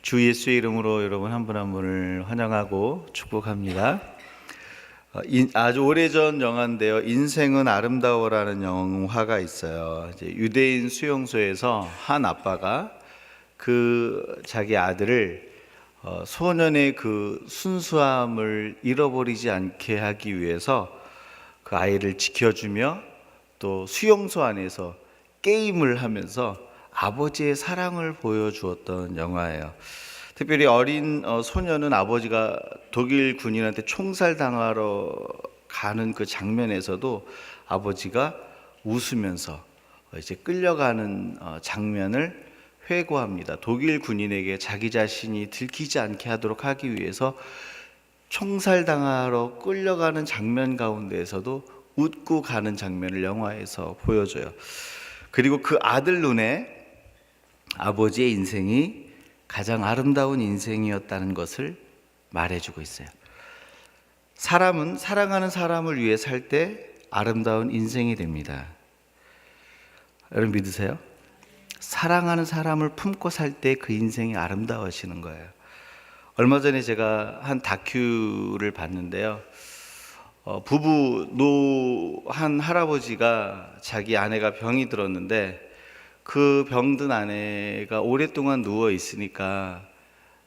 주 예수의 이름으로 여러분 한 분 한 분을 환영하고 축복합니다. 아주 오래전 영화인데요. 인생은 아름다워라는 영화가 있어요. 이제 유대인 수용소에서 한 아빠가 자기 아들을 소년의 그 순수함을 잃어버리지 않게 하기 위해서 그 아이를 지켜주며 또 수용소 안에서 게임을 하면서 아버지의 사랑을 보여주었던 영화예요. 특별히 어린 소년은 아버지가 독일 군인한테 총살당하러 가는 그 장면에서도 아버지가 웃으면서 이제 끌려가는 장면을 회고합니다. 독일 군인에게 자기 자신이 들키지 않게 하도록 하기 위해서 총살당하러 끌려가는 장면 가운데에서도 웃고 가는 장면을 영화에서 보여줘요. 그리고 그 아들 눈에 아버지의 인생이 가장 아름다운 인생이었다는 것을 말해주고 있어요. 사람은 사랑하는 사람을 위해 살 때 아름다운 인생이 됩니다. 여러분 믿으세요? 사랑하는 사람을 품고 살 때 그 인생이 아름다워지는 거예요. 얼마 전에 제가 한 다큐를 봤는데요. 한 할아버지가 자기 아내가 병이 들었는데 그 병든 아내가 오랫동안 누워 있으니까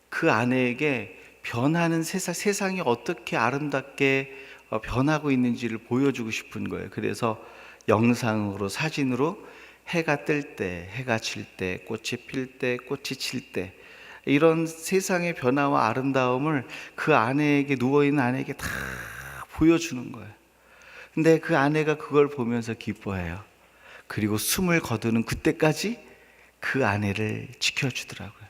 그 아내에게 변하는 세상이 어떻게 아름답게 변하고 있는지를 보여주고 싶은 거예요. 그래서 영상으로, 사진으로 해가 뜰 때, 해가 질 때, 꽃이 필 때, 꽃이 질 때, 이런 세상의 변화와 아름다움을 그 아내에게, 누워있는 아내에게 다 보여주는 거예요. 근데 그 아내가 그걸 보면서 기뻐해요. 그리고 숨을 거두는 그때까지 그 아내를 지켜주더라고요.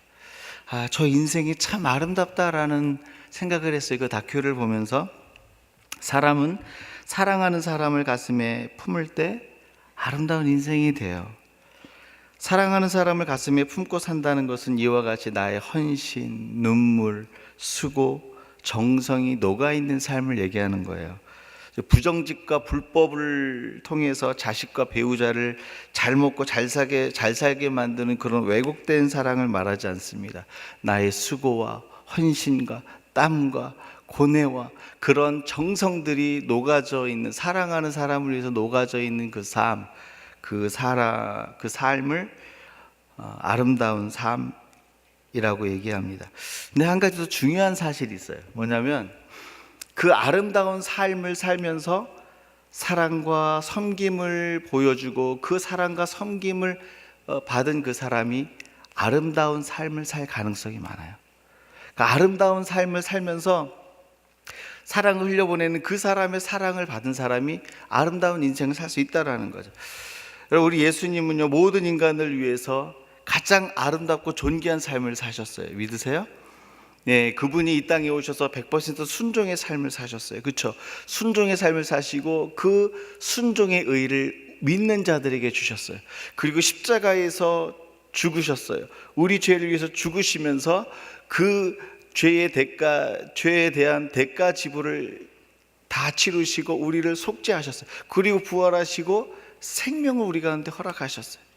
저 인생이 참 아름답다라는 생각을 했어요. 그 다큐를 보면서 사람은 사랑하는 사람을 가슴에 품을 때 아름다운 인생이 돼요. 사랑하는 사람을 가슴에 품고 산다는 것은 이와 같이 나의 헌신, 눈물, 수고, 정성이 녹아있는 삶을 얘기하는 거예요. 부정직과 불법을 통해서 자식과 배우자를 잘 먹고 잘 살게 만드는 그런 왜곡된 사랑을 말하지 않습니다. 나의 수고와 헌신과 땀과 고뇌와 그런 정성들이 녹아져 있는, 사랑하는 사람을 위해서 녹아져 있는 그 삶을 아름다운 삶이라고 얘기합니다. 근데 한 가지 더 중요한 사실이 있어요. 뭐냐면 그 아름다운 삶을 살면서 사랑과 섬김을 보여주고 그 사랑과 섬김을 받은 그 사람이 아름다운 삶을 살 가능성이 많아요. 그러니까 아름다운 삶을 살면서 사랑을 흘려보내는 그 사람의 사랑을 받은 사람이 아름다운 인생을 살 수 있다는 거죠. 여러분, 우리 예수님은요, 모든 인간을 위해서 가장 아름답고 존귀한 삶을 사셨어요. 믿으세요? 네, 그분이 이 땅에 오셔서 100% 순종의 삶을 사셨어요. 그렇죠? 순종의 삶을 사시고 그 순종의 의를 믿는 자들에게 주셨어요. 그리고 십자가에서 죽으셨어요. 우리 죄를 위해서 죽으시면서 그 죄에 대한 대가 지불을 다 치르시고 우리를 속죄하셨어요. 그리고 부활하시고 생명을 우리 가운데 허락하셨어요.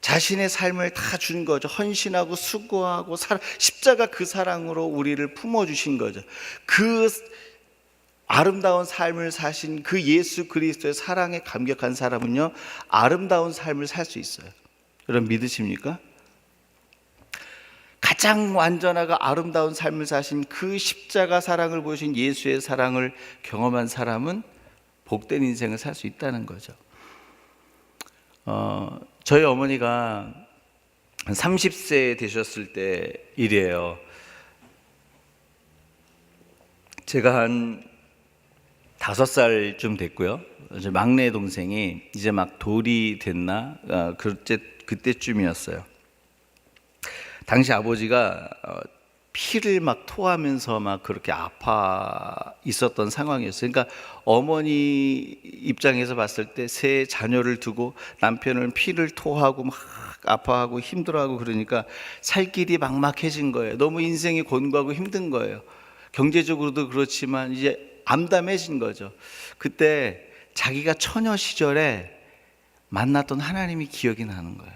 자신의 삶을 다 준 거죠. 헌신하고 수고하고 십자가 그 사랑으로 우리를 품어주신 거죠. 그 아름다운 삶을 사신 그 예수 그리스도의 사랑에 감격한 사람은요, 아름다운 삶을 살 수 있어요. 여러분 믿으십니까? 가장 완전하고 아름다운 삶을 사신 그 십자가 사랑을 보여주신 예수의 사랑을 경험한 사람은 복된 인생을 살 수 있다는 거죠. 저희 어머니가 한 30세 되셨을 때 일이에요. 제가 한 5살쯤 됐고요. 이제 막내 동생이 이제 막 돌이 됐나? 그때쯤이었어요. 당시 아버지가 피를 막 토하면서 막 그렇게 아파 있었던 상황이었어요. 그러니까 어머니 입장에서 봤을 때 세 자녀를 두고 남편은 피를 토하고 막 아파하고 힘들어하고 그러니까 살 길이 막막해진 거예요. 너무 인생이 곤고하고 힘든 거예요. 경제적으로도 그렇지만 이제 암담해진 거죠. 그때 자기가 처녀 시절에 만났던 하나님이 기억이 나는 거예요.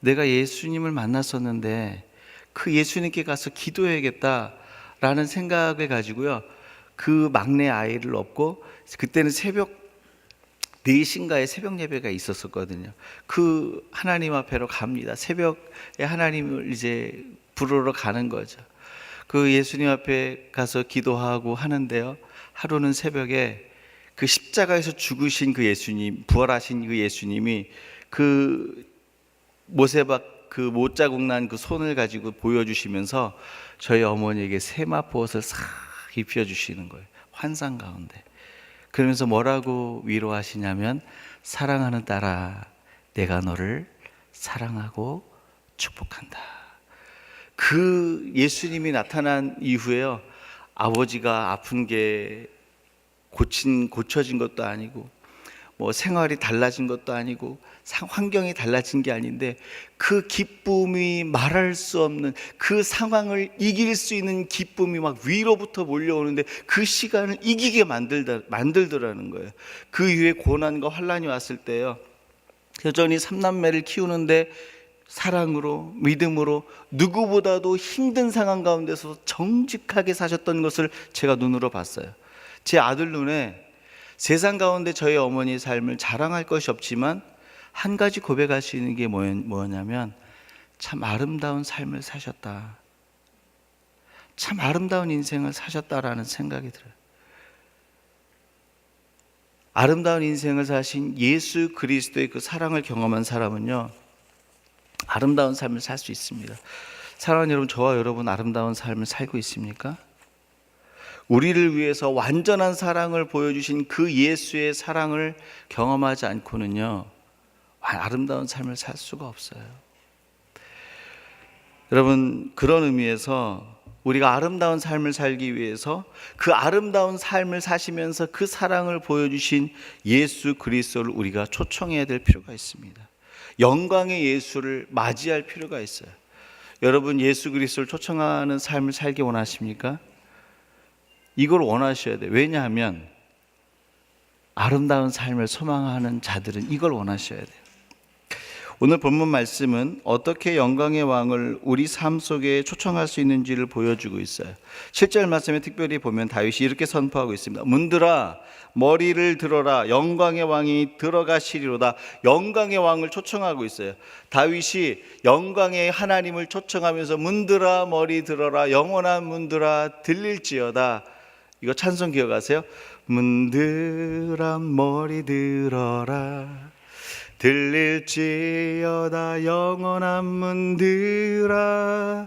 내가 예수님을 만났었는데 그 예수님께 가서 기도해야겠다라는 생각을 가지고요, 그 막내 아이를 업고, 그때는 새벽 4시인가에 새벽 예배가 있었었거든요. 그 하나님 앞에로 갑니다. 새벽에 하나님을 이제 부르러 가는 거죠. 그 예수님 앞에 가서 기도하고 하는데요, 하루는 새벽에 그 십자가에서 죽으신 그 예수님, 부활하신 그 예수님이 그 모세박 그 못자국 난 그 손을 가지고 보여주시면서 저희 어머니에게 세마포옷을 싹 입혀주시는 거예요. 환상 가운데. 그러면서 뭐라고 위로하시냐면, 사랑하는 딸아, 내가 너를 사랑하고 축복한다. 그 예수님이 나타난 이후에요, 아버지가 아픈 게 고쳐진 것도 아니고, 뭐 생활이 달라진 것도 아니고, 환경이 달라진 게 아닌데, 그 기쁨이 말할 수 없는, 그 상황을 이길 수 있는 기쁨이 막 위로부터 몰려오는데, 그 시간을 이기게 만들더라는 거예요. 그 이후에 고난과 환란이 왔을 때요, 여전히 삼남매를 키우는데 사랑으로, 믿음으로, 누구보다도 힘든 상황 가운데서 정직하게 사셨던 것을 제가 눈으로 봤어요. 제 아들 눈에 세상 가운데 저희 어머니의 삶을 자랑할 것이 없지만 한 가지 고백할 수 있는 게 뭐냐면, 참 아름다운 삶을 사셨다, 참 아름다운 인생을 사셨다라는 생각이 들어요. 아름다운 인생을 사신 예수 그리스도의 그 사랑을 경험한 사람은요, 아름다운 삶을 살 수 있습니다. 사랑하는 여러분, 저와 여러분 아름다운 삶을 살고 있습니까? 우리를 위해서 완전한 사랑을 보여주신 그 예수의 사랑을 경험하지 않고는요, 아름다운 삶을 살 수가 없어요. 여러분, 그런 의미에서 우리가 아름다운 삶을 살기 위해서 그 아름다운 삶을 사시면서 그 사랑을 보여주신 예수 그리스도를 우리가 초청해야 될 필요가 있습니다. 영광의 예수를 맞이할 필요가 있어요. 여러분, 예수 그리스도를 초청하는 삶을 살기 원하십니까? 이걸 원하셔야 돼요. 왜냐하면 아름다운 삶을 소망하는 자들은 이걸 원하셔야 돼요. 오늘 본문 말씀은 어떻게 영광의 왕을 우리 삶 속에 초청할 수 있는지를 보여주고 있어요. 7절 말씀에 특별히 보면 다윗이 이렇게 선포하고 있습니다. 문들아 머리를 들어라, 영광의 왕이 들어가시리로다. 영광의 왕을 초청하고 있어요. 다윗이 영광의 하나님을 초청하면서 문들아 머리 들어라, 영원한 문들아 들릴지어다. 이거 찬송 기억하세요? 문들아 머리 들어라, 들릴지어다. 영원한 문들아,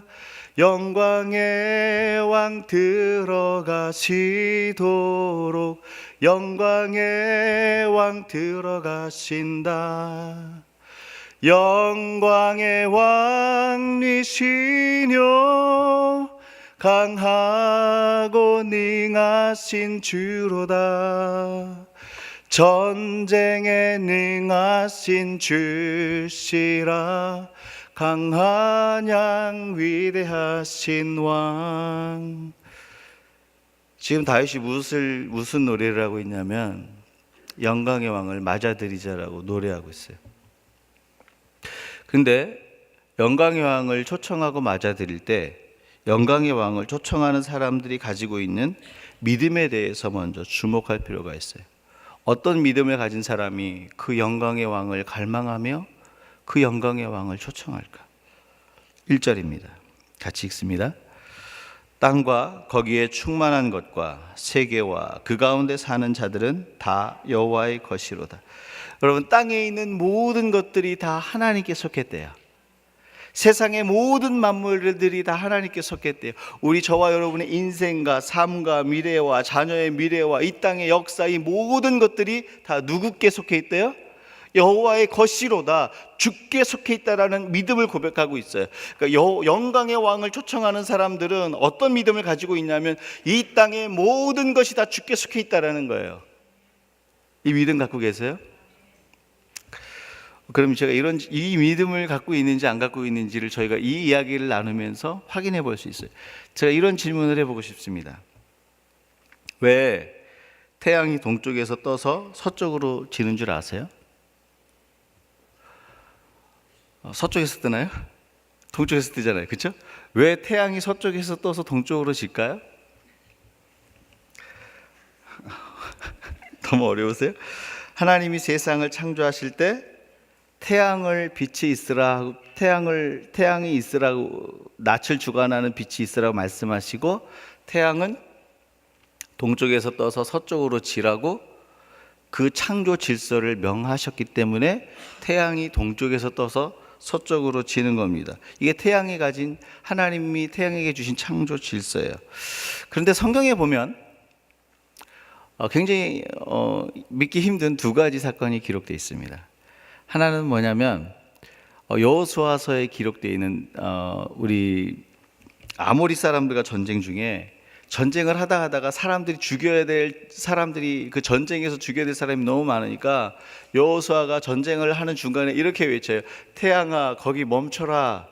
영광의 왕 들어가시도록. 영광의 왕 들어가신다. 영광의 왕이시뇨, 강하고 능하신 주로다. 전쟁에 능하신 주시라. 강한 양 위대하신 왕. 지금 다윗이 무슨 노래를 하고 있냐면, 영광의 왕을 맞아들이자라고 노래하고 있어요. 근데 영광의 왕을 초청하고 맞아들일 때 영광의 왕을 초청하는 사람들이 가지고 있는 믿음에 대해서 먼저 주목할 필요가 있어요. 어떤 믿음을 가진 사람이 그 영광의 왕을 갈망하며 그 영광의 왕을 초청할까? 1절입니다. 같이 읽습니다. 땅과 거기에 충만한 것과 세계와 그 가운데 사는 자들은 다 여호와의 것이로다. 여러분, 땅에 있는 모든 것들이 다 하나님께 속했대요. 세상의 모든 만물들이 다 하나님께 속했대요. 우리 저와 여러분의 인생과 삶과 미래와 자녀의 미래와 이 땅의 역사, 이 모든 것들이 다 누구께 속해 있대요? 여호와의 것이로다. 주께 속해 있다라는 믿음을 고백하고 있어요. 그러니까 영광의 왕을 초청하는 사람들은 어떤 믿음을 가지고 있냐면, 이 땅의 모든 것이 다 주께 속해 있다라는 거예요. 이 믿음 갖고 계세요? 그럼 제가 이 믿음을 갖고 있는지 안 갖고 있는지를 저희가 이 이야기를 나누면서 확인해 볼 수 있어요. 제가 이런 질문을 해보고 싶습니다. 왜 태양이 동쪽에서 떠서 서쪽으로 지는 줄 아세요? 서쪽에서 뜨나요? 동쪽에서 뜨잖아요. 그렇죠? 왜 태양이 서쪽에서 떠서 동쪽으로 질까요? 너무 어려우세요? 하나님이 세상을 창조하실 때 태양을 빛이 있으라 하고 태양이 있으라고 낯을 주관하는 빛이 있으라고 말씀하시고 태양은 동쪽에서 떠서 서쪽으로 지라고 그 창조 질서를 명하셨기 때문에 태양이 동쪽에서 떠서 서쪽으로 지는 겁니다. 이게 태양이 가진 하나님이 태양에게 주신 창조 질서예요. 그런데 성경에 보면 굉장히 믿기 힘든 두 가지 사건이 기록되어 있습니다. 하나는 뭐냐면 여호수아서에 기록되어 있는 우리 아모리 사람들과 전쟁 중에 전쟁을 하다가 사람들이 그 전쟁에서 죽여야 될 사람이 너무 많으니까 여호수아가 전쟁을 하는 중간에 이렇게 외쳐요. 태양아 거기 멈춰라.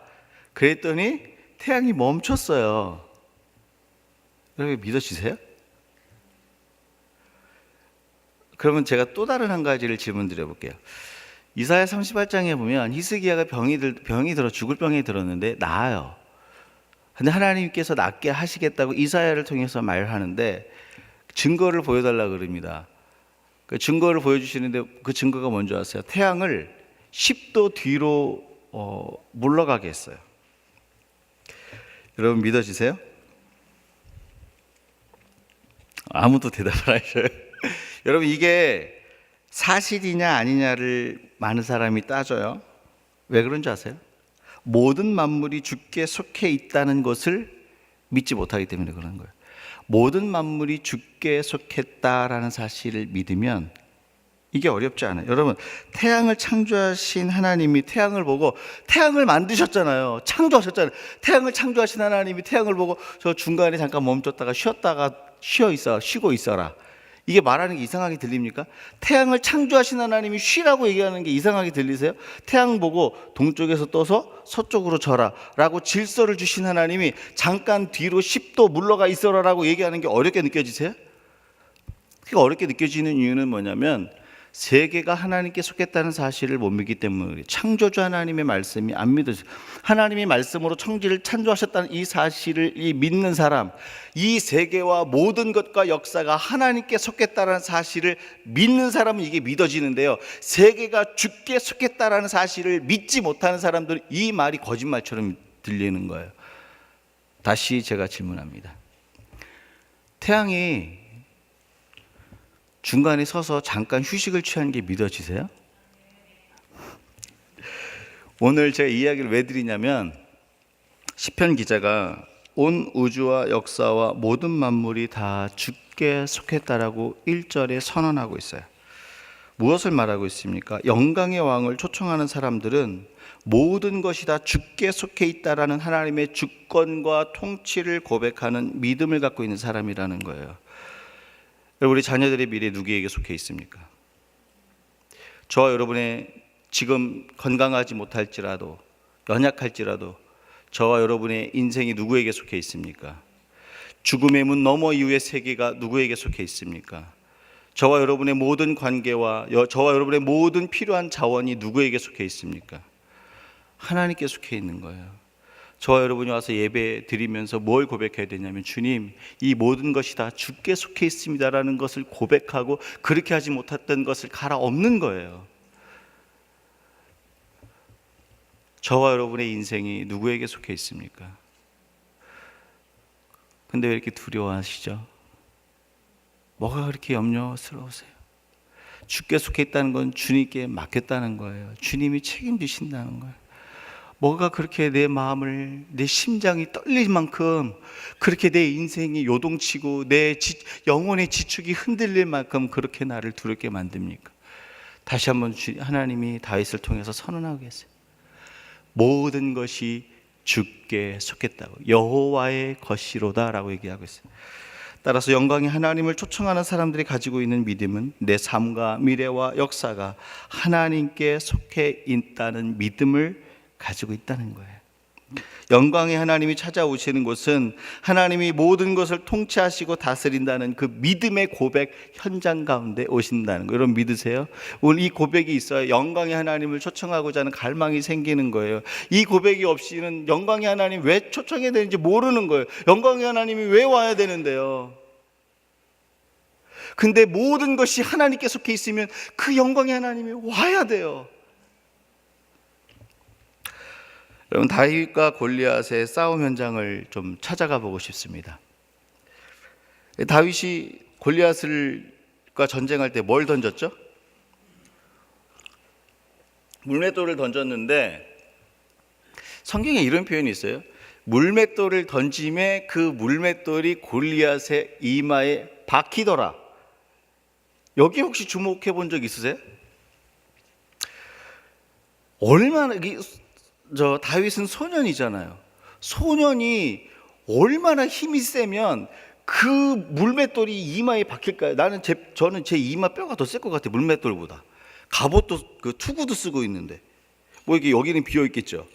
그랬더니 태양이 멈췄어요. 여러분 믿어지세요? 그러면 제가 또 다른 한 가지를 질문 드려볼게요. 이사야 38장에 보면 히스기야가 병이 들어 죽을 병이 들었는데 나아요. 근데 하나님께서 낫게 하시겠다고 이사야를 통해서 말하는데 증거를 보여달라 그럽니다. 그 증거를 보여주시는데 그 증거가 뭔지 아세요? 태양을 10도 뒤로 물러가게 했어요. 여러분 믿어지세요? 아무도 대답을 안 하셔요. 여러분 이게 사실이냐 아니냐를 많은 사람이 따져요. 왜 그런지 아세요? 모든 만물이 주께 속해 있다는 것을 믿지 못하기 때문에 그런 거예요. 모든 만물이 주께 속했다라는 사실을 믿으면 이게 어렵지 않아요. 여러분 태양을 창조하신 하나님이 태양을 보고 태양을 만드셨잖아요. 창조하셨잖아요. 태양을 창조하신 하나님이 태양을 보고 저 중간에 잠깐 멈췄다가 쉬고 있어라. 이게 말하는 게 이상하게 들립니까? 태양을 창조하신 하나님이 쉬라고 얘기하는 게 이상하게 들리세요? 태양 보고 동쪽에서 떠서 서쪽으로 져라 라고 질서를 주신 하나님이 잠깐 뒤로 10도 물러가 있어라 라고 얘기하는 게 어렵게 느껴지세요? 그게 어렵게 느껴지는 이유는 뭐냐면 세계가 하나님께 속했다는 사실을 못 믿기 때문에 창조주 하나님의 말씀이 안 믿어져요. 하나님의 말씀으로 천지를 창조하셨다는 이 사실을 믿는 사람, 이 세계와 모든 것과 역사가 하나님께 속했다는 사실을 믿는 사람은 이게 믿어지는데요, 세계가 주께 속했다는 사실을 믿지 못하는 사람들은 이 말이 거짓말처럼 들리는 거예요. 다시 제가 질문합니다. 태양이 중간에 서서 잠깐 휴식을 취하는 게 믿어지세요? 오늘 제가 이야기를 왜 드리냐면 시편 기자가 온 우주와 역사와 모든 만물이 다 주께 속했다라고 1절에 선언하고 있어요. 무엇을 말하고 있습니까? 영광의 왕을 초청하는 사람들은 모든 것이 다 주께 속해 있다라는 하나님의 주권과 통치를 고백하는 믿음을 갖고 있는 사람이라는 거예요. 우리 자녀들의 미래 누구에게 속해 있습니까? 저와 여러분의 지금 건강하지 못할지라도 연약할지라도 저와 여러분의 인생이 누구에게 속해 있습니까? 죽음의 문 너머 이후의 세계가 누구에게 속해 있습니까? 저와 여러분의 모든 관계와 저와 여러분의 모든 필요한 자원이 누구에게 속해 있습니까? 하나님께 속해 있는 거예요. 저와 여러분이 와서 예배 드리면서 뭘 고백해야 되냐면 주님, 이 모든 것이 다 주께 속해 있습니다라는 것을 고백하고 그렇게 하지 못했던 것을 갈아엎는 거예요. 저와 여러분의 인생이 누구에게 속해 있습니까? 근데 왜 이렇게 두려워하시죠? 뭐가 그렇게 염려스러우세요? 주께 속해 있다는 건 주님께 맡겼다는 거예요. 주님이 책임지신다는 거예요. 뭐가 그렇게 내 마음을, 내 심장이 떨릴 만큼, 그렇게 내 인생이 요동치고 내 영혼의 지축이 흔들릴 만큼 그렇게 나를 두렵게 만듭니까? 다시 한번 하나님이 다윗을 통해서 선언하고 계세요. 모든 것이 주께 속했다고, 여호와의 것이로다 라고 얘기하고 있어요. 따라서 영광의 하나님을 초청하는 사람들이 가지고 있는 믿음은 내 삶과 미래와 역사가 하나님께 속해 있다는 믿음을 가지고 있다는 거예요. 영광의 하나님이 찾아오시는 곳은 하나님이 모든 것을 통치하시고 다스린다는 그 믿음의 고백 현장 가운데 오신다는 거, 여러분 믿으세요? 오늘 이 고백이 있어야 영광의 하나님을 초청하고자 하는 갈망이 생기는 거예요. 이 고백이 없이는 영광의 하나님 왜 초청해야 되는지 모르는 거예요. 영광의 하나님이 왜 와야 되는데요? 근데 모든 것이 하나님께 속해 있으면 그 영광의 하나님이 와야 돼요. 여러분, 다윗과 골리앗의 싸움 현장을 좀 찾아가 보고 싶습니다. 다윗이 골리앗과 전쟁할 때 뭘 던졌죠? 물맷돌을 던졌는데 성경에 이런 표현이 있어요. 물맷돌을 던짐에 그 물맷돌이 골리앗의 이마에 박히더라. 여기 혹시 주목해 본 적 있으세요? 얼마나 다윗은 소년이잖아요. 소년이 얼마나 힘이 세면 그 물맷돌이 이마에 박힐까요? 저는 제 이마 뼈가 더 셀 것 같아요. 물맷돌보다. 갑옷도 그 투구도 쓰고 있는데 뭐 이게 여기는 비어 있겠죠.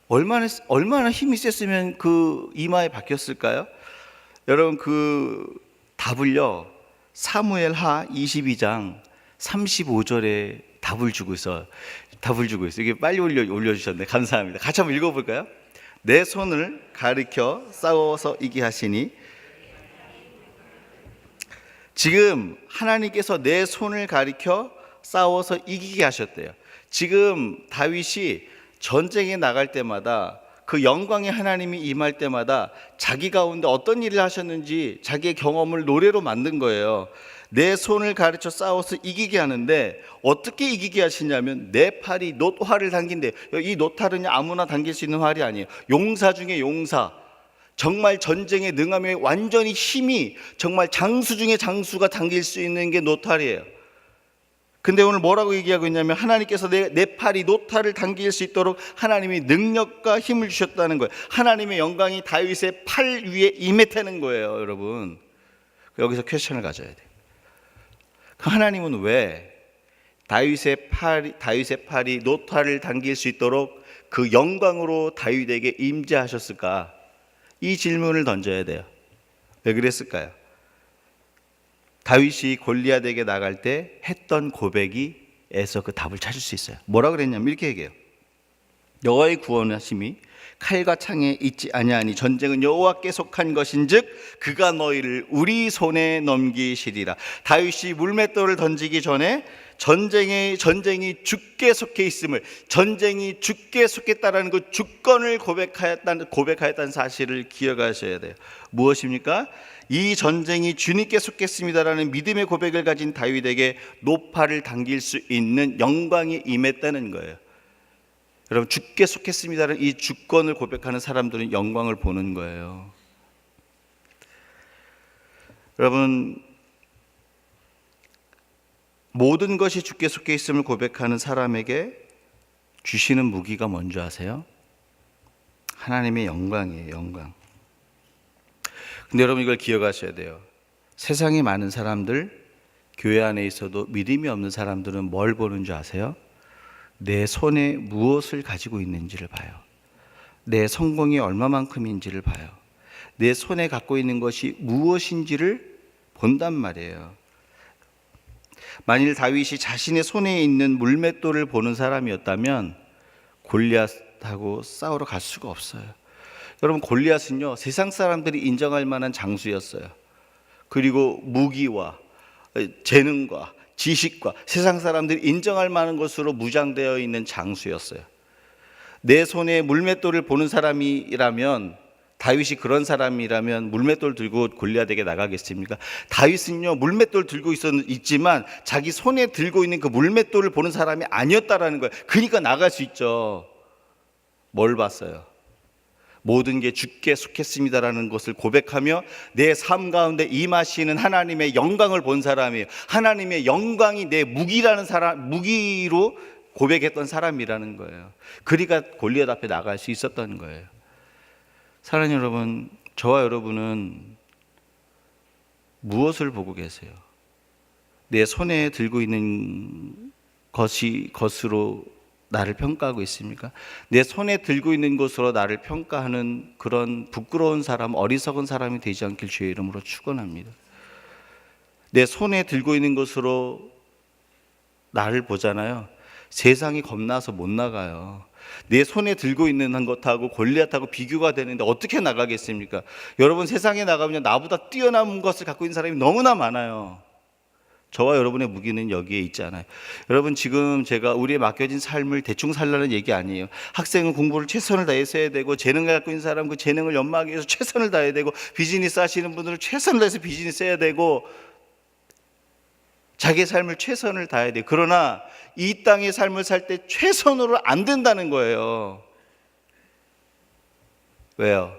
얼마나 힘이 셌으면 그 이마에 박혔을까요? 여러분, 그 답을요, 사무엘하 22장 35절에 답을 주고 있어요. 이게 빨리 올려주셨네. 감사합니다. 같이 한번 읽어볼까요? 내 손을 가리켜 싸워서 이기게 하시니. 지금 하나님께서 내 손을 가리켜 싸워서 이기게 하셨대요. 지금 다윗이 전쟁에 나갈 때마다 그 영광의 하나님이 임할 때마다 자기 가운데 어떤 일을 하셨는지 자기의 경험을 노래로 만든 거예요. 내 손을 가르쳐 싸워서 이기게 하는데 어떻게 이기게 하시냐면 내 팔이 놋활을 당긴대. 이 놋활은 아무나 당길 수 있는 활이 아니에요. 용사 중에 용사, 정말 전쟁에 능하며 완전히 힘이 정말 장수 중에 장수가 당길 수 있는 게 놋활이에요. 근데 오늘 뭐라고 얘기하고 있냐면 하나님께서 내 팔이 놋활을 당길 수 있도록 하나님이 능력과 힘을 주셨다는 거예요. 하나님의 영광이 다윗의 팔 위에 임했다는 거예요. 여러분, 여기서 퀘스천을 가져야 돼요. 하나님은 왜 다윗의 팔이 놋활을 당길 수 있도록 그 영광으로 다윗에게 임재하셨을까? 이 질문을 던져야 돼요. 왜 그랬을까요? 다윗이 골리앗에게 나갈 때 했던 고백에서 그 답을 찾을 수 있어요. 뭐라 그랬냐면 이렇게 얘기해요. 여호와의 구원하심이 칼과 창에 있지 아니하니 전쟁은 여호와께 속한 것인즉 그가 너희를 우리 손에 넘기시리라. 다윗이 물맷돌을 던지기 전에 전쟁이 주께 속해 있음을, 전쟁이 주께 속했다라는 그 주권을 고백하였다는 사실을 기억하셔야 돼요. 무엇입니까? 이 전쟁이 주님께 속했습니다라는 믿음의 고백을 가진 다윗에게 노팔을 당길 수 있는 영광이 임했다는 거예요. 여러분, 주께 속했습니다라는 이 주권을 고백하는 사람들은 영광을 보는 거예요. 여러분, 모든 것이 주께 속해 있음을 고백하는 사람에게 주시는 무기가 뭔지 아세요? 하나님의 영광이에요. 영광. 근데 여러분, 이걸 기억하셔야 돼요. 세상에 많은 사람들, 교회 안에 있어도 믿음이 없는 사람들은 뭘 보는 줄 아세요? 내 손에 무엇을 가지고 있는지를 봐요. 내 성공이 얼마만큼인지를 봐요. 내 손에 갖고 있는 것이 무엇인지를 본단 말이에요. 만일 다윗이 자신의 손에 있는 물맷돌을 보는 사람이었다면 골리앗하고 싸우러 갈 수가 없어요. 여러분, 골리앗은요, 세상 사람들이 인정할 만한 장수였어요. 그리고 무기와 재능과 지식과 세상 사람들이 인정할 만한 것으로 무장되어 있는 장수였어요. 내 손에 물맷돌을 보는 사람이라면, 다윗이 그런 사람이라면 물맷돌 들고 골리앗에게 나가겠습니까? 다윗은요, 물맷돌 들고 있지만 자기 손에 들고 있는 그 물맷돌을 보는 사람이 아니었다라는 거예요. 그러니까 나갈 수 있죠. 뭘 봤어요? 모든 게 주께 속했습니다라는 것을 고백하며 내 삶 가운데 임하시는 하나님의 영광을 본 사람이에요. 하나님의 영광이 내 무기로 고백했던 사람이라는 거예요. 그러니까 골리앗 앞에 나갈 수 있었던 거예요. 사랑하는 여러분, 저와 여러분은 무엇을 보고 계세요? 내 손에 들고 있는 것으로 나를 평가하고 있습니까? 내 손에 들고 있는 것으로 나를 평가하는 그런 부끄러운 사람, 어리석은 사람이 되지 않길 주의 이름으로 축원합니다. 내 손에 들고 있는 것으로 나를 보잖아요. 세상이 겁나서 못 나가요. 내 손에 들고 있는 것하고 골리앗하고 비교가 되는데 어떻게 나가겠습니까? 여러분, 세상에 나가면 나보다 뛰어난 것을 갖고 있는 사람이 너무나 많아요. 저와 여러분의 무기는 여기에 있지 않아요. 여러분, 지금 제가 우리의 맡겨진 삶을 대충 살라는 얘기 아니에요. 학생은 공부를 최선을 다해서 해야 되고, 재능을 갖고 있는 사람은 그 재능을 연마하기 위해서 최선을 다해야 되고, 비즈니스 하시는 분들은 최선을 다해서 비즈니스 해야 되고, 자기의 삶을 최선을 다해야 돼요. 그러나 이 땅의 삶을 살 때 최선으로 안 된다는 거예요. 왜요?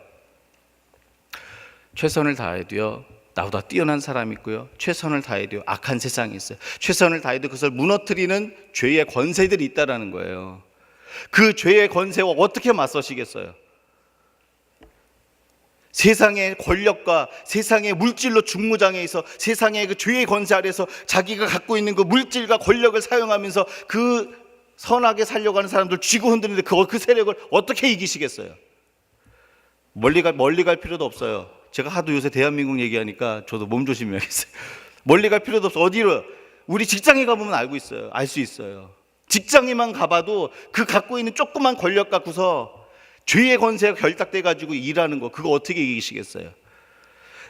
최선을 다해도요, 나보다 뛰어난 사람이 있고요, 최선을 다해도 악한 세상이 있어요. 최선을 다해도 그것을 무너뜨리는 죄의 권세들이 있다라는 거예요. 그 죄의 권세와 어떻게 맞서시겠어요? 세상의 권력과 세상의 물질로 중무장해서 세상의 그 죄의 권세 아래서 자기가 갖고 있는 그 물질과 권력을 사용하면서 그 선하게 살려고 하는 사람들 쥐고 흔드는데 그 세력을 어떻게 이기시겠어요? 멀리 갈 필요도 없어요. 제가 하도 요새 대한민국 얘기하니까 저도 몸조심해야겠어요. 멀리 갈 필요도 없어. 어디로? 우리 직장에 가보면 알 수 있어요. 직장에만 가봐도 그 갖고 있는 조그만 권력 갖고서 죄의 권세가 결탁돼 가지고 일하는 거, 그거 어떻게 이기시겠어요?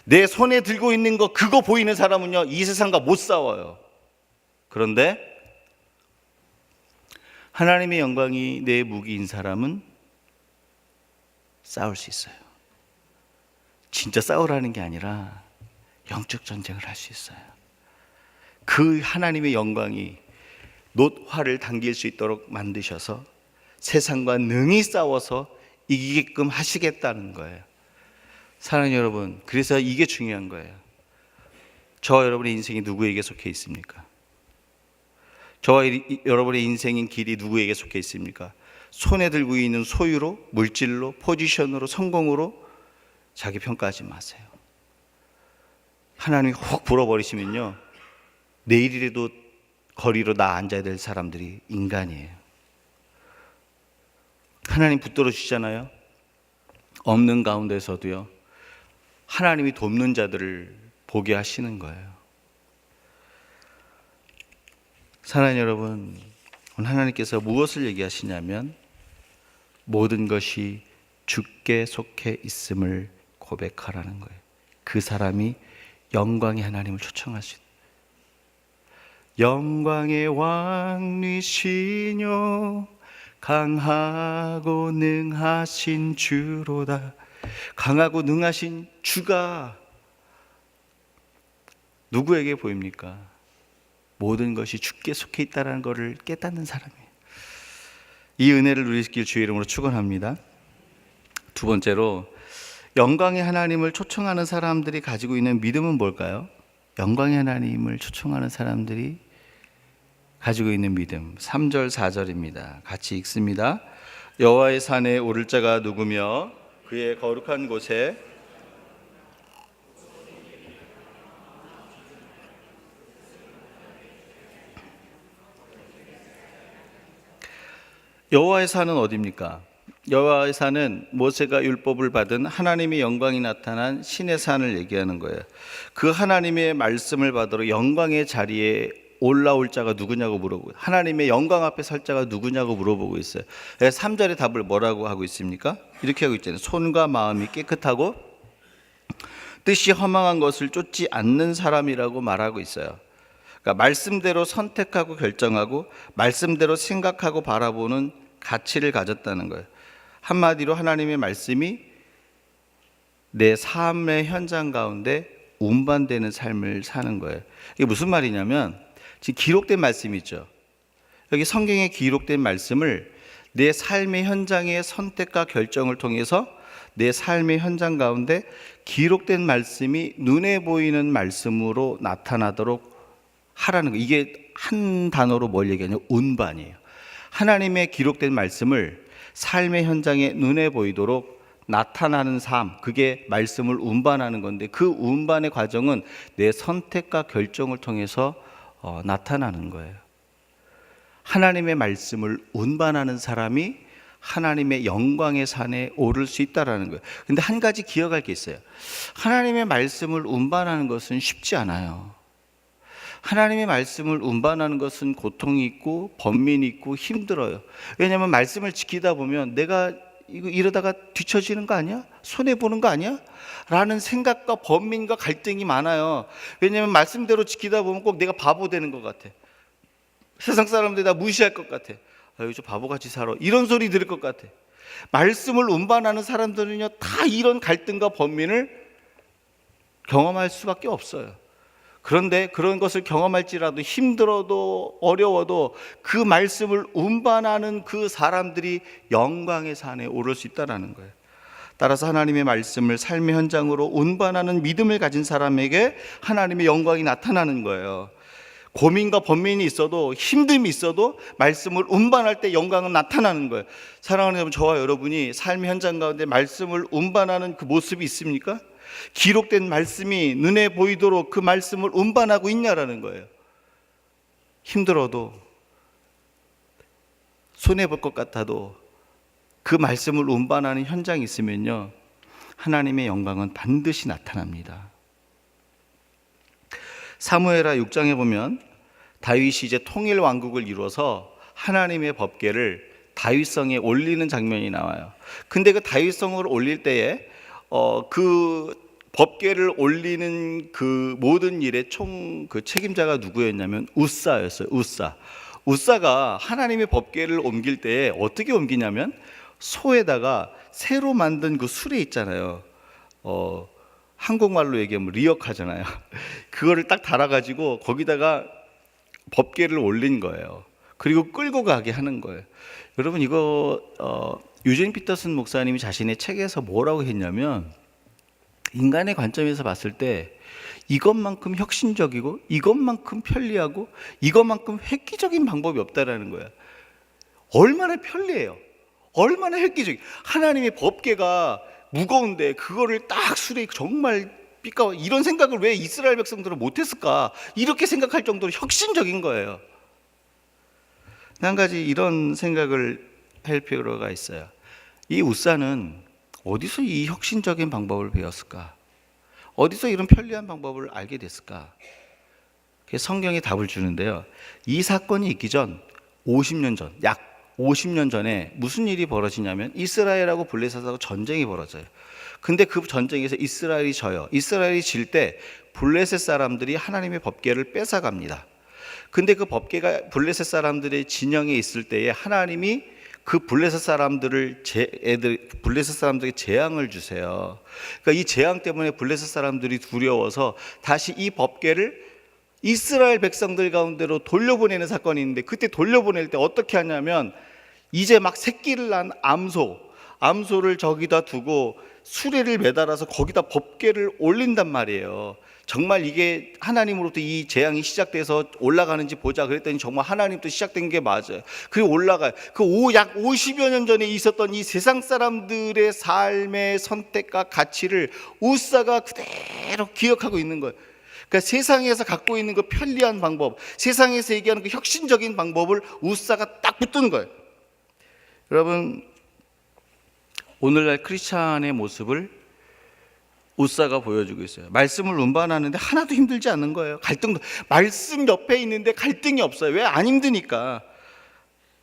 내 손에 들고 있는 거 그거 보이는 사람은요, 이 세상과 못 싸워요. 그런데 하나님의 영광이 내 무기인 사람은 싸울 수 있어요. 진짜 싸우라는 게 아니라 영적 전쟁을 할 수 있어요. 그 하나님의 영광이 놋화를 당길 수 있도록 만드셔서 세상과 능히 싸워서 이기게끔 하시겠다는 거예요. 사랑하는 여러분, 그래서 이게 중요한 거예요. 저와 여러분의 인생이 누구에게 속해 있습니까? 저와 여러분의 인생인 길이 누구에게 속해 있습니까? 손에 들고 있는 소유로, 물질로, 포지션으로, 성공으로 자기 평가하지 마세요. 하나님이 혹 불어버리시면요, 내일이라도 거리로 나 앉아야 될 사람들이 인간이에요. 하나님 붙들어 주시잖아요. 없는 가운데서도요, 하나님이 돕는 자들을 보게 하시는 거예요. 사랑하는 여러분, 오늘 하나님께서 무엇을 얘기하시냐면 모든 것이 주께 속해 있음을 고백하라는 거예요. 그 사람이 영광의 하나님을 초청할 수 있다. 영광의 왕이시뇨 강하고 능하신 주로다. 강하고 능하신 주가 누구에게 보입니까? 모든 것이 주께 속해 있다는 것을 깨닫는 사람이에요. 이 은혜를 누리시길 주의 이름으로 축원합니다. 두 번째로, 영광의 하나님을 초청하는 사람들이 가지고 있는 믿음은 뭘까요? 영광의 하나님을 초청하는 사람들이 가지고 있는 믿음, 3절 4절입니다. 같이 읽습니다. 여호와의 산에 오를 자가 누구며 그의 거룩한 곳에 여호와의 산은 어디입니까? 여호와의 산은 모세가 율법을 받은 하나님의 영광이 나타난 신의 산을 얘기하는 거예요. 그 하나님의 말씀을 받으러 영광의 자리에 올라올 자가 누구냐고 물어보고, 하나님의 영광 앞에 설 자가 누구냐고 물어보고 있어요. 3절의 답을 뭐라고 하고 있습니까? 이렇게 하고 있잖아요. 손과 마음이 깨끗하고 뜻이 허망한 것을 쫓지 않는 사람이라고 말하고 있어요. 그러니까 말씀대로 선택하고 결정하고 말씀대로 생각하고 바라보는 가치를 가졌다는 거예요. 한마디로 하나님의 말씀이 내 삶의 현장 가운데 운반되는 삶을 사는 거예요. 이게 무슨 말이냐면, 지금 기록된 말씀이 있죠. 여기 성경에 기록된 말씀을 내 삶의 현장의 선택과 결정을 통해서 내 삶의 현장 가운데 기록된 말씀이 눈에 보이는 말씀으로 나타나도록 하라는 거. 이게 한 단어로 뭘 얘기하냐면 운반이에요. 하나님의 기록된 말씀을 삶의 현장에 눈에 보이도록 나타나는 삶, 그게 말씀을 운반하는 건데, 그 운반의 과정은 내 선택과 결정을 통해서 나타나는 거예요. 하나님의 말씀을 운반하는 사람이 하나님의 영광의 산에 오를 수 있다라는 거예요. 근데 한 가지 기억할 게 있어요. 하나님의 말씀을 운반하는 것은 쉽지 않아요. 하나님의 말씀을 운반하는 것은 고통이 있고 번민이 있고 힘들어요. 왜냐하면 말씀을 지키다 보면 내가 이거 이러다가 뒤처지는 거 아니야? 손해보는 거 아니야? 라는 생각과 번민과 갈등이 많아요. 왜냐하면 말씀대로 지키다 보면 꼭 내가 바보 되는 것 같아. 세상 사람들이 다 무시할 것 같아. 아유, 저 바보같이 살아. 이런 소리 들을 것 같아. 말씀을 운반하는 사람들은요, 다 이런 갈등과 번민을 경험할 수밖에 없어요. 그런데 그런 것을 경험할지라도 힘들어도 어려워도 그 말씀을 운반하는 그 사람들이 영광의 산에 오를 수 있다는 거예요. 따라서 하나님의 말씀을 삶의 현장으로 운반하는 믿음을 가진 사람에게 하나님의 영광이 나타나는 거예요. 고민과 번민이 있어도 힘듦이 있어도 말씀을 운반할 때 영광은 나타나는 거예요. 사랑하는 여러분, 저와 여러분이 삶의 현장 가운데 말씀을 운반하는 그 모습이 있습니까? 기록된 말씀이 눈에 보이도록 그 말씀을 운반하고 있냐라는 거예요. 힘들어도 손해볼 것 같아도 그 말씀을 운반하는 현장이 있으면요, 하나님의 영광은 반드시 나타납니다. 사무엘하 6장에 보면 다윗이 이제 통일 왕국을 이루어서 하나님의 법궤를 다윗성에 올리는 장면이 나와요. 근데 그 다윗성을 올릴 때에 그 법궤를 올리는 그 모든 일의 총 그 책임자가 누구였냐면 우사였어요. 우사가 하나님의 법궤를 옮길 때에 어떻게 옮기냐면 소에다가 새로 만든 그 수레 있잖아요. 한국말로 얘기하면 리어카잖아요. 그거를 딱 달아가지고 거기다가 법궤를 올린 거예요. 그리고 끌고 가게 하는 거예요. 여러분, 이거 유진 피터슨 목사님이 자신의 책에서 뭐라고 했냐면, 인간의 관점에서 봤을 때 이것만큼 혁신적이고 이것만큼 편리하고 이것만큼 획기적인 방법이 없다라는 거야. 얼마나 편리해요. 얼마나 획기적이. 하나님의 법궤가 무거운데 그거를 딱 수레, 정말 삐까, 이런 생각을 왜 이스라엘 백성들은 못했을까? 이렇게 생각할 정도로 혁신적인 거예요. 한 가지 이런 생각을 할 필요가 있어요. 이 우사는 어디서 이 혁신적인 방법을 배웠을까? 어디서 이런 편리한 방법을 알게 됐을까? 성경이 답을 주는데요. 이 사건이 있기 전 50년 전, 약 50년 전에 무슨 일이 벌어지냐면 이스라엘하고 블레셋하고 전쟁이 벌어져요. 근데 그 전쟁에서 이스라엘이 져요. 이스라엘이 질 때 블레셋 사람들이 하나님의 법궤를 뺏어갑니다. 근데 그 법궤가 블레셋 사람들의 진영에 있을 때에 하나님이 그 블레셋 사람들에게 재앙을 주세요. 그러니까 이 재앙 때문에 블레셋 사람들이 두려워서 다시 이 법궤를 이스라엘 백성들 가운데로 돌려보내는 사건이 있는데, 그때 돌려보낼 때 어떻게 하냐면 이제 막 새끼를 낳은 암소를 저기다 두고 수레를 매달아서 거기다 법궤를 올린단 말이에요. 정말 이게 하나님으로부터 이 재앙이 시작돼서 올라가는지 보자 그랬더니 정말 하나님도 시작된 게 맞아요. 그리고 올라가요. 약 50여 년 전에 있었던 이 세상 사람들의 삶의 선택과 가치를 우사가 그대로 기억하고 있는 거예요. 그러니까 세상에서 갖고 있는 그 편리한 방법, 세상에서 얘기하는 그 혁신적인 방법을 우사가 딱 붙드는 거예요. 여러분, 오늘날 크리스찬의 모습을 우사가 보여주고 있어요. 말씀을 운반하는데 하나도 힘들지 않는 거예요. 갈등도, 말씀 옆에 있는데 갈등이 없어요. 왜? 안 힘드니까.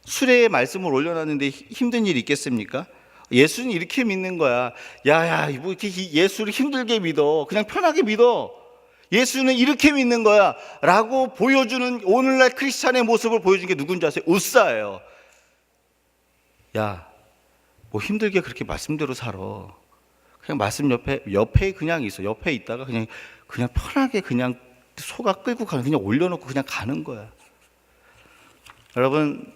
수레에 말씀을 올려놨는데 힘든 일이 있겠습니까? 예수는 이렇게 믿는 거야. 야야, 뭐 이렇게 예수를 힘들게 믿어. 그냥 편하게 믿어. 예수는 이렇게 믿는 거야 라고 보여주는 오늘날 크리스찬의 모습을 보여준 게 누군지 아세요? 우사예요. 야, 뭐 힘들게 그렇게 말씀대로 살아. 그냥 말씀 옆에 그냥 있어. 옆에 있다가 그냥 편하게 그냥 소가 끌고 가는, 그냥 올려놓고 그냥 가는 거야. 여러분,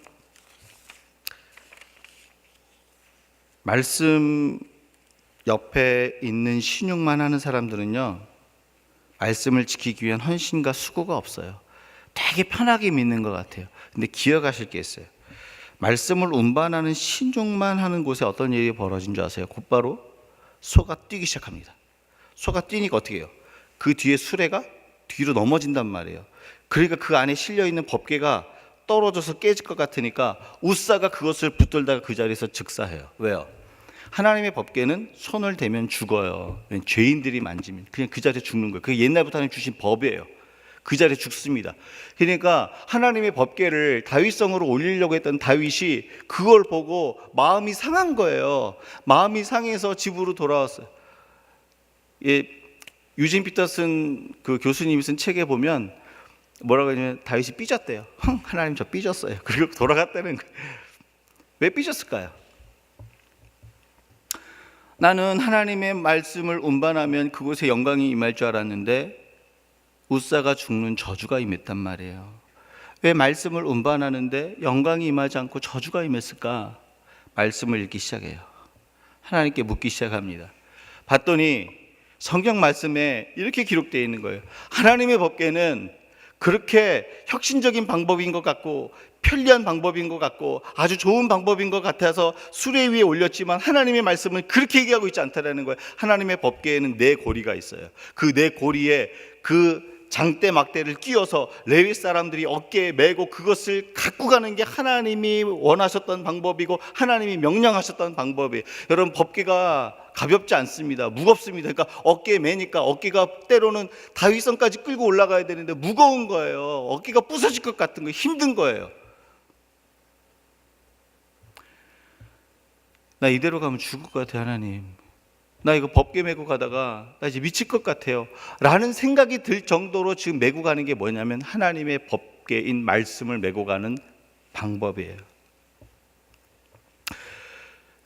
말씀 옆에 있는 신용만 하는 사람들은요, 말씀을 지키기 위한 헌신과 수고가 없어요. 되게 편하게 믿는 것 같아요. 근데 기억하실 게 있어요. 말씀을 운반하는 신용만 하는 곳에 어떤 일이 벌어진 줄 아세요? 곧바로 소가 뛰기 시작합니다. 소가 뛰니까 어떻게 해요? 그 뒤에 수레가 뒤로 넘어진단 말이에요. 그러니까 그 안에 실려있는 법궤가 떨어져서 깨질 것 같으니까 웃사가 그것을 붙들다가 그 자리에서 즉사해요. 왜요? 하나님의 법궤는 손을 대면 죽어요. 죄인들이 만지면 그냥 그 자리에 죽는 거예요. 그게 옛날부터 하나님 주신 법이에요. 그 자리에 죽습니다. 그러니까 하나님의 법궤를 다윗성으로 올리려고 했던 다윗이 그걸 보고 마음이 상한 거예요. 마음이 상해서 집으로 돌아왔어요. 예, 유진 피터슨 그 교수님이 쓴 책에 보면 뭐라고 하냐면 다윗이 삐졌대요. 하나님 저 삐졌어요. 그리고 돌아갔다는 거예요. 왜 삐졌을까요? 나는 하나님의 말씀을 운반하면 그곳에 영광이 임할 줄 알았는데 웃사가 죽는 저주가 임했단 말이에요. 왜 말씀을 운반하는데 영광이 임하지 않고 저주가 임했을까? 말씀을 읽기 시작해요. 하나님께 묻기 시작합니다. 봤더니 성경 말씀에 이렇게 기록되어 있는 거예요. 하나님의 법궤는 그렇게 혁신적인 방법인 것 같고 편리한 방법인 것 같고 아주 좋은 방법인 것 같아서 수레 위에 올렸지만 하나님의 말씀은 그렇게 얘기하고 있지 않다라는 거예요. 하나님의 법궤에는 네 고리가 있어요. 그 네 고리에 그 장대 막대를 끼워서 레위 사람들이 어깨에 메고 그것을 갖고 가는 게 하나님이 원하셨던 방법이고 하나님이 명령하셨던 방법이에요. 여러분, 법궤가 가볍지 않습니다. 무겁습니다. 그러니까 어깨에 매니까 어깨가 때로는 다윗성까지 끌고 올라가야 되는데 무거운 거예요. 어깨가 부서질 것 같은 거, 힘든 거예요. 나 이대로 가면 죽을 것 같아요. 하나님, 나 이거 법궤 메고 가다가 나 이제 미칠 것 같아요 라는 생각이 들 정도로 지금 메고 가는 게 뭐냐면 하나님의 법궤인 말씀을 메고 가는 방법이에요.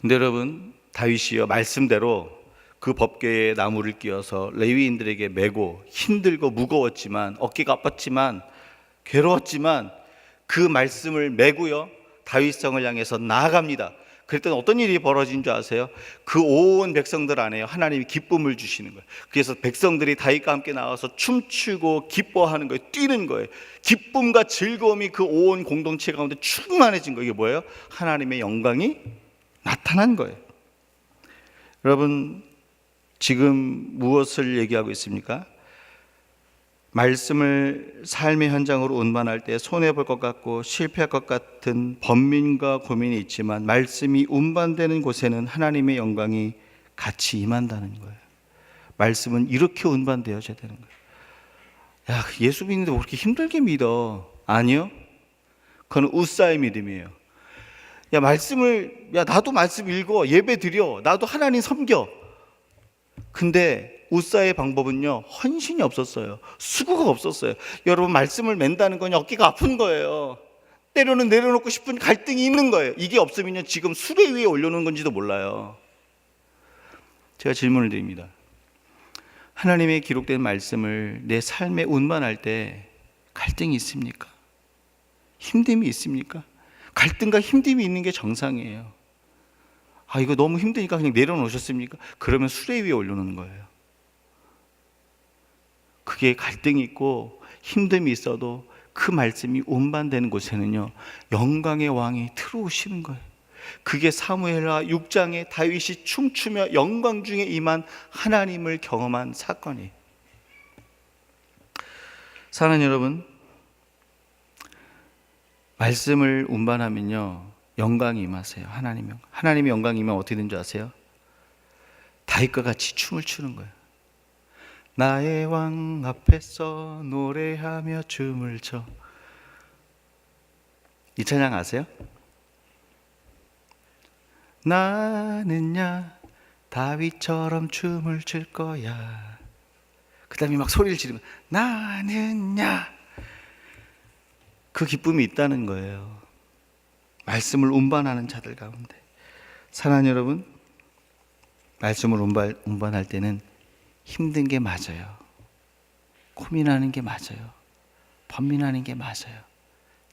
근데 여러분, 다윗이요 말씀대로 그 법궤에 나무를 끼워서 레위인들에게 메고 힘들고 무거웠지만 어깨가 아팠지만 괴로웠지만 그 말씀을 메고요 다윗성을 향해서 나아갑니다. 그랬더니 어떤 일이 벌어진 줄 아세요? 그 온 백성들 안에 하나님이 기쁨을 주시는 거예요. 그래서 백성들이 다윗과 함께 나와서 춤추고 기뻐하는 거예요. 뛰는 거예요. 기쁨과 즐거움이 그 온 공동체 가운데 충만해진 거예요. 이게 뭐예요? 하나님의 영광이 나타난 거예요. 여러분, 지금 무엇을 얘기하고 있습니까? 말씀을 삶의 현장으로 운반할 때 손해볼 것 같고 실패할 것 같은 번민과 고민이 있지만 말씀이 운반되는 곳에는 하나님의 영광이 같이 임한다는 거예요. 말씀은 이렇게 운반되어져야 되는 거예요. 야, 예수 믿는데 왜 그렇게 힘들게 믿어? 아니요, 그건 웃사의 믿음이에요. 야, 나도 말씀 읽어, 예배 드려, 나도 하나님 섬겨. 근데 웃사의 방법은요 헌신이 없었어요. 수고가 없었어요. 여러분, 말씀을 맨다는 건 어깨가 아픈 거예요. 때로는 내려놓고 싶은 갈등이 있는 거예요. 이게 없으면요 지금 수레 위에 올려놓은 건지도 몰라요. 제가 질문을 드립니다. 하나님의 기록된 말씀을 내 삶에 운반할 때 갈등이 있습니까? 힘듦이 있습니까? 갈등과 힘듦이 있는 게 정상이에요. 아, 이거 너무 힘드니까 그냥 내려놓으셨습니까? 그러면 수레 위에 올려놓는 거예요. 그게 갈등이 있고 힘듦이 있어도 그 말씀이 운반되는 곳에는요 영광의 왕이 들어오시는 거예요. 그게 사무엘하 6장에 다윗이 춤추며 영광 중에 임한 하나님을 경험한 사건이에요. 사랑하는 여러분, 말씀을 운반하면요 영광이 임하세요. 하나님의 영광이 임하면 어떻게 되는 줄 아세요? 다윗과 같이 춤을 추는 거예요. 나의 왕 앞에서 노래하며 춤을 춰. 이 찬양 아세요? 나는야 다윗처럼 춤을 출 거야. 그 다음에 막 소리를 지르면 나는야. 그 기쁨이 있다는 거예요. 말씀을 운반하는 자들 가운데. 사랑하는 여러분, 말씀을 운반할 때는 힘든 게 맞아요. 고민하는 게 맞아요. 번민하는 게 맞아요.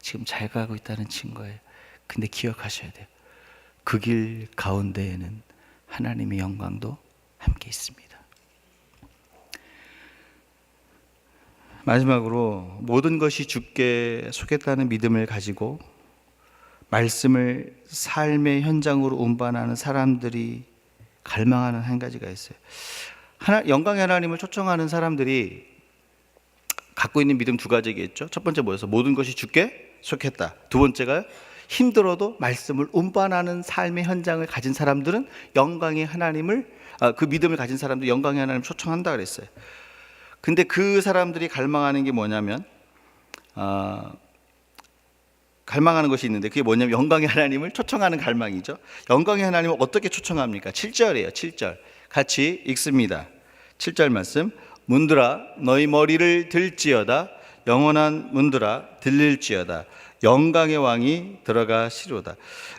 지금 잘 가고 있다는 증거예요. 근데 기억하셔야 돼요. 그 길 가운데에는 하나님의 영광도 함께 있습니다. 마지막으로 모든 것이 주께 속했다는 믿음을 가지고 말씀을 삶의 현장으로 운반하는 사람들이 갈망하는 한 가지가 있어요. 영광의 하나님을 초청하는 사람들이 갖고 있는 믿음 두 가지겠죠. 첫 번째 뭐였어? 모든 것이 주께 속했다. 두 번째가 힘들어도 말씀을 운반하는 삶의 현장을 가진 사람들은 영광의 하나님을 그 믿음을 가진 사람들 영광의 하나님을 초청한다 그랬어요. 근데 그 사람들이 갈망하는 게 뭐냐면 갈망하는 것이 있는데 그게 뭐냐면 영광의 하나님을 초청하는 갈망이죠. 영광의 하나님을 어떻게 초청합니까? 7절이에요. 7절 같이 읽습니다. 7절 말씀. 문들아 너희 머리를 들지어다. 영원한 문들아 들릴지어다. 영광의 왕이 들어가시로다.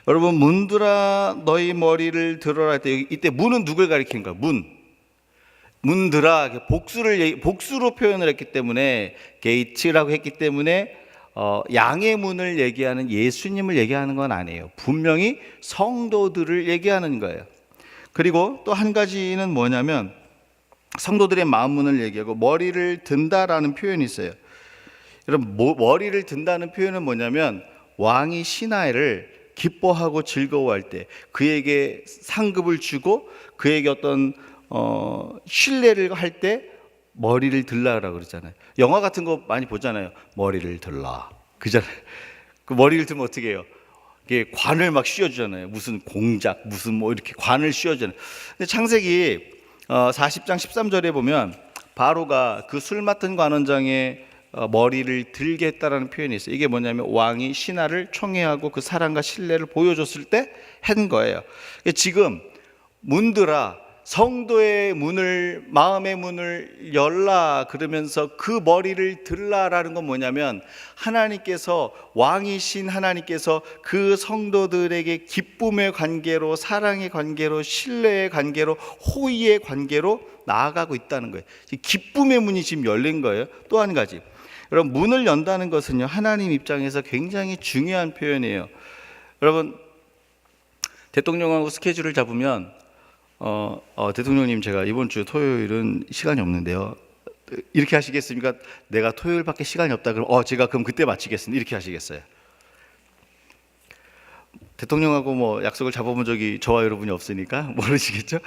여러분, 문들아 너희 머리를 들어라 할 때 이때 문은 누굴 가리키는 거야? 문들아 복수로 표현을 했기 때문에 게이츠라고 했기 때문에 양의 문을 얘기하는 예수님을 얘기하는 건 아니에요. 분명히 성도들을 얘기하는 거예요. 그리고 또 한 가지는 뭐냐면 성도들의 마음 문을 얘기하고 머리를 든다라는 표현이 있어요. 여러분, 머리를 든다는 표현은 뭐냐면 왕이 신하를 기뻐하고 즐거워할 때 그에게 상급을 주고 그에게 어떤 신뢰를 할 때 머리를 들라라고 그러잖아요. 영화 같은 거 많이 보잖아요. 머리를 들라 그잖아요. 그 머리를 들면 어떻게 해요? 이게 관을 막 씌워주잖아요. 무슨 공작 무슨 뭐 이렇게 관을 씌워주잖아요. 근데 창세기 40장 13절에 보면 바로가 그 술 맡은 관원장의 머리를 들게 했다라는 표현이 있어요. 이게 뭐냐면 왕이 신하를 총애하고 그 사랑과 신뢰를 보여줬을 때 한 거예요. 지금 문들아 성도의 문을 마음의 문을 열라 그러면서 그 머리를 들라라는 건 뭐냐면 하나님께서 왕이신 하나님께서 그 성도들에게 기쁨의 관계로 사랑의 관계로 신뢰의 관계로 호의의 관계로 나아가고 있다는 거예요. 기쁨의 문이 지금 열린 거예요. 또 한 가지 여러분, 문을 연다는 것은요 하나님 입장에서 굉장히 중요한 표현이에요. 여러분, 대통령하고 스케줄을 잡으면 대통령님 제가 이번 주 토요일은 시간이 없는데요 이렇게 하시겠습니까? 내가 토요일밖에 시간이 없다 그러면 제가 그럼 그때 마치겠습니다 이렇게 하시겠어요? 대통령하고 뭐 약속을 잡아본 적이 저와 여러분이 없으니까 모르시겠죠?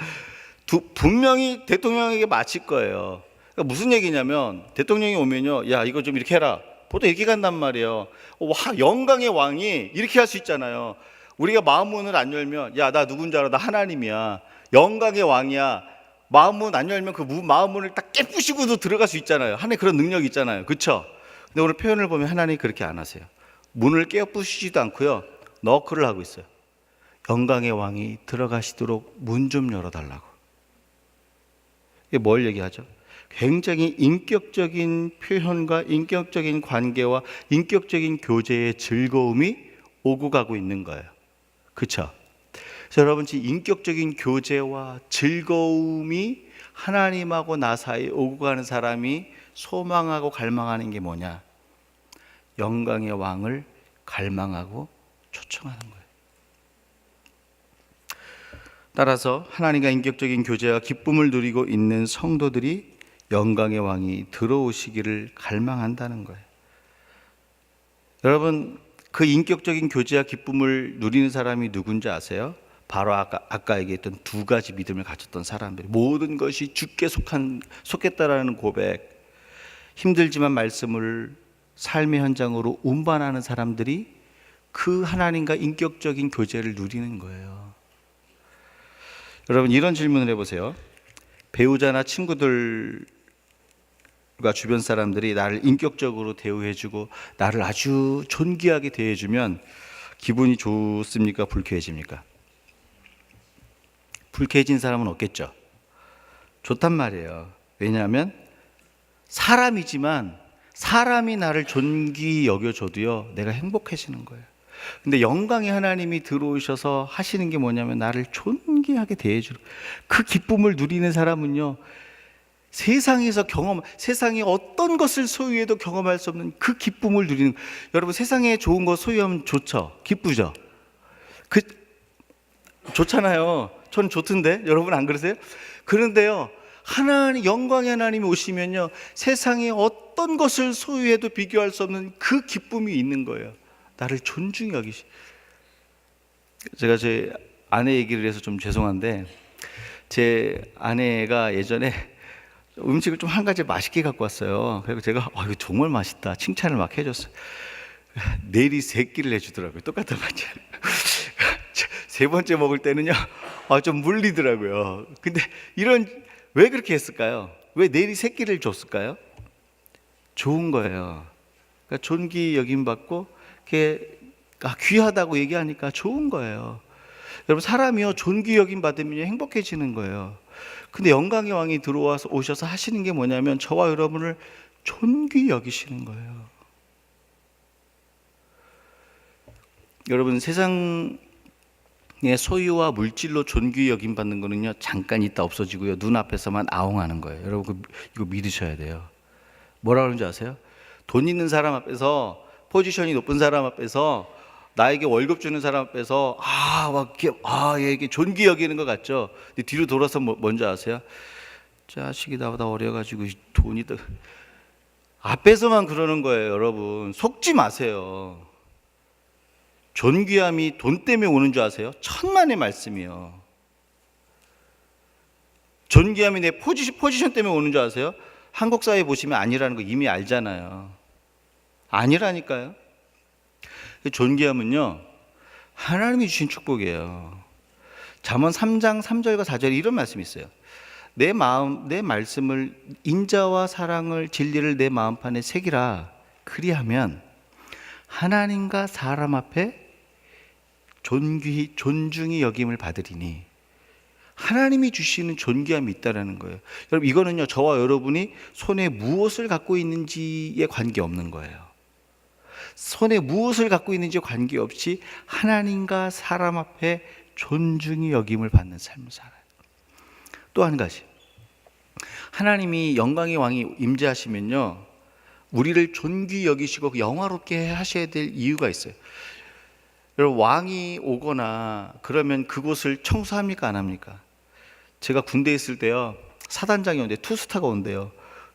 분명히 대통령에게 마칠 거예요. 그러니까 무슨 얘기냐면 대통령이 오면요 야 이거 좀 이렇게 해라 보통 이렇게 간단 말이에요. 영광의 왕이 이렇게 할 수 있잖아요. 우리가 마음문을 안 열면 야 나 누군지 알아? 나 하나님이야. 영광의 왕이야. 마음문 안 열면 그 마음문을 딱 깨부시고도 들어갈 수 있잖아요. 하나님 그런 능력이 있잖아요. 그렇죠? 근데 오늘 표현을 보면 하나님이 그렇게 안 하세요. 문을 깨부시지도 않고요 너크를 하고 있어요. 영광의 왕이 들어가시도록 문 좀 열어달라고. 이게 뭘 얘기하죠? 굉장히 인격적인 표현과 인격적인 관계와 인격적인 교제의 즐거움이 오고 가고 있는 거예요. 그렇죠? 그래서 여러분, 인격적인 교제와 즐거움이 하나님하고 나 사이에 오고 가는 사람이 소망하고 갈망하는 게 뭐냐? 영광의 왕을 갈망하고 초청하는 거예요. 따라서 하나님과 인격적인 교제와 기쁨을 누리고 있는 성도들이 영광의 왕이 들어오시기를 갈망한다는 거예요. 여러분, 그 인격적인 교제와 기쁨을 누리는 사람이 누군지 아세요? 바로 아까 얘기했던 두 가지 믿음을 가졌던 사람들. 모든 것이 주께 속했다라는 고백, 힘들지만 말씀을 삶의 현장으로 운반하는 사람들이 그 하나님과 인격적인 교제를 누리는 거예요. 여러분, 이런 질문을 해보세요. 배우자나 친구들과 주변 사람들이 나를 인격적으로 대우해주고 나를 아주 존귀하게 대해주면 기분이 좋습니까? 불쾌해집니까? 불쾌해진 사람은 없겠죠. 좋단 말이에요. 왜냐하면 사람이지만 사람이 나를 존귀히 여겨줘도요 내가 행복해지는 거예요. 근데 영광의 하나님이 들어오셔서 하시는 게 뭐냐면 나를 존귀하게 대해주는, 그 기쁨을 누리는 사람은요 세상에서 세상에 어떤 것을 소유해도 경험할 수 없는 그 기쁨을 누리는. 여러분, 세상에 좋은 거 소유하면 좋죠? 기쁘죠? 좋잖아요. 전 좋던데 여러분 안 그러세요? 그런데요 하나님, 영광의 하나님이 오시면요 세상에 어떤 것을 소유해도 비교할 수 없는 그 기쁨이 있는 거예요. 나를 존중히 여기시. 제가 제 아내 얘기를 해서 좀 죄송한데, 제 아내가 예전에 음식을 좀 한 가지 맛있게 갖고 왔어요. 그래서 제가 이거 정말 맛있다 칭찬을 막 해줬어요. 내리 세 끼를 해주더라고요. 똑같은 반찬. 세 번째 먹을 때는요, 좀 물리더라고요. 근데 왜 그렇게 했을까요? 왜 내리 세 끼를 줬을까요? 좋은 거예요. 그러니까 존귀 여김 받고 귀하다고 얘기하니까 좋은 거예요. 여러분, 사람이요 존귀 여김 받으면 행복해지는 거예요. 근데 영광의 왕이 들어와서 오셔서 하시는 게 뭐냐면 저와 여러분을 존귀 여기시는 거예요. 여러분, 세상의 소유와 물질로 존귀 여김 받는 거는요 잠깐 있다 없어지고요 눈앞에서만 아웅하는 거예요. 여러분, 이거 믿으셔야 돼요. 뭐라 그러는지 아세요? 돈 있는 사람 앞에서, 포지션이 높은 사람 앞에서, 나에게 월급 주는 사람 앞에서 이게 존귀 여기는 것 같죠? 근데 뒤로 돌아서 뭔지 아세요? 자식이 나보다 어려가지고 돈이 더 앞에서만 그러는 거예요. 여러분, 속지 마세요. 존귀함이 돈 때문에 오는 줄 아세요? 천만의 말씀이요. 존귀함이 내 포지션 때문에 오는 줄 아세요? 한국 사회 보시면 아니라는 거 이미 알잖아요. 아니라니까요. 존귀함은요 하나님이 주신 축복이에요. 잠언 3장 3절과 4절에 이런 말씀이 있어요. 내 말씀을, 인자와 사랑을, 진리를 내 마음판에 새기라. 그리하면 하나님과 사람 앞에 존중이 여김을 받으리니. 하나님이 주시는 존귀함이 있다라는 거예요. 여러분, 이거는요 저와 여러분이 손에 무엇을 갖고 있는지에 관계없는 거예요. 손에 무엇을 갖고 있는지에 관계없이 하나님과 사람 앞에 존중이 여김을 받는 삶을 살아요. 또 한 가지, 하나님이 영광의 왕이 임재하시면요 우리를 존귀 여기시고 영화롭게 하셔야 될 이유가 있어요. 여러분, 왕이 오거나 그러면 그곳을 청소합니까 안 합니까? 제가 군대에 있을 때요 사단장이 오는데 투스타가 온대요.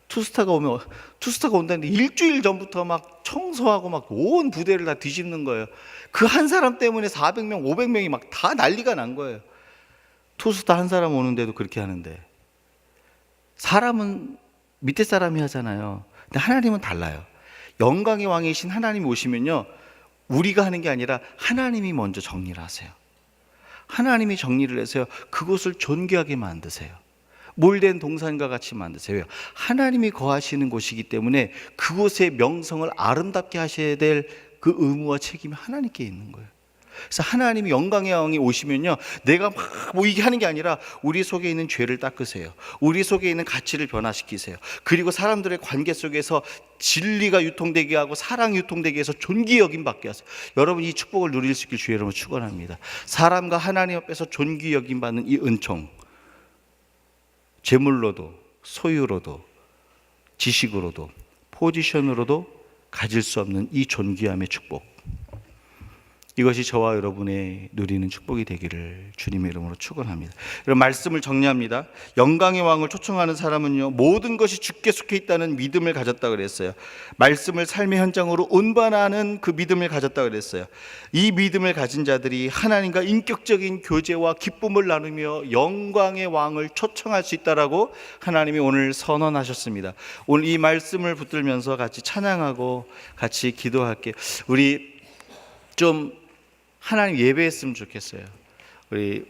투스타가 온다는데 일주일 전부터 막 청소하고 막 온 부대를 다 뒤집는 거예요. 그 한 사람 때문에 400명 500명이 막 다 난리가 난 거예요. 투스타 한 사람 오는데도 그렇게 하는데, 사람은 밑에 사람이 하잖아요. 근데 하나님은 달라요. 영광의 왕이신 하나님이 오시면요 우리가 하는 게 아니라 하나님이 먼저 정리를 하세요. 하나님이 정리를 해서요 그곳을 존귀하게 만드세요. 몰된 동산과 같이 만드세요. 하나님이 거하시는 곳이기 때문에 그곳의 명성을 아름답게 하셔야 될 그 의무와 책임이 하나님께 있는 거예요. 그래서 하나님이 영광의 왕이 오시면요 내가 막 이게 하는 게 아니라 우리 속에 있는 죄를 닦으세요. 우리 속에 있는 가치를 변화시키세요. 그리고 사람들의 관계 속에서 진리가 유통되게 하고 사랑이 유통되게 해서 존귀 여김 받게 하세요. 여러분, 이 축복을 누릴 수 있길 주의 이름으로 축원합니다. 사람과 하나님 앞에서 존귀 여김 받는 이 은총, 재물로도 소유로도 지식으로도 포지션으로도 가질 수 없는 이 존귀함의 축복, 이것이 저와 여러분의 누리는 축복이 되기를 주님의 이름으로 축원합니다. 여러분, 말씀을 정리합니다. 영광의 왕을 초청하는 사람은요 모든 것이 주께 속해 있다는 믿음을 가졌다 그랬어요. 말씀을 삶의 현장으로 운반하는 그 믿음을 가졌다 그랬어요. 이 믿음을 가진 자들이 하나님과 인격적인 교제와 기쁨을 나누며 영광의 왕을 초청할 수 있다라고 하나님이 오늘 선언하셨습니다. 오늘 이 말씀을 붙들면서 같이 찬양하고 같이 기도할게요. 우리 좀 하나님 예배했으면 좋겠어요. 우리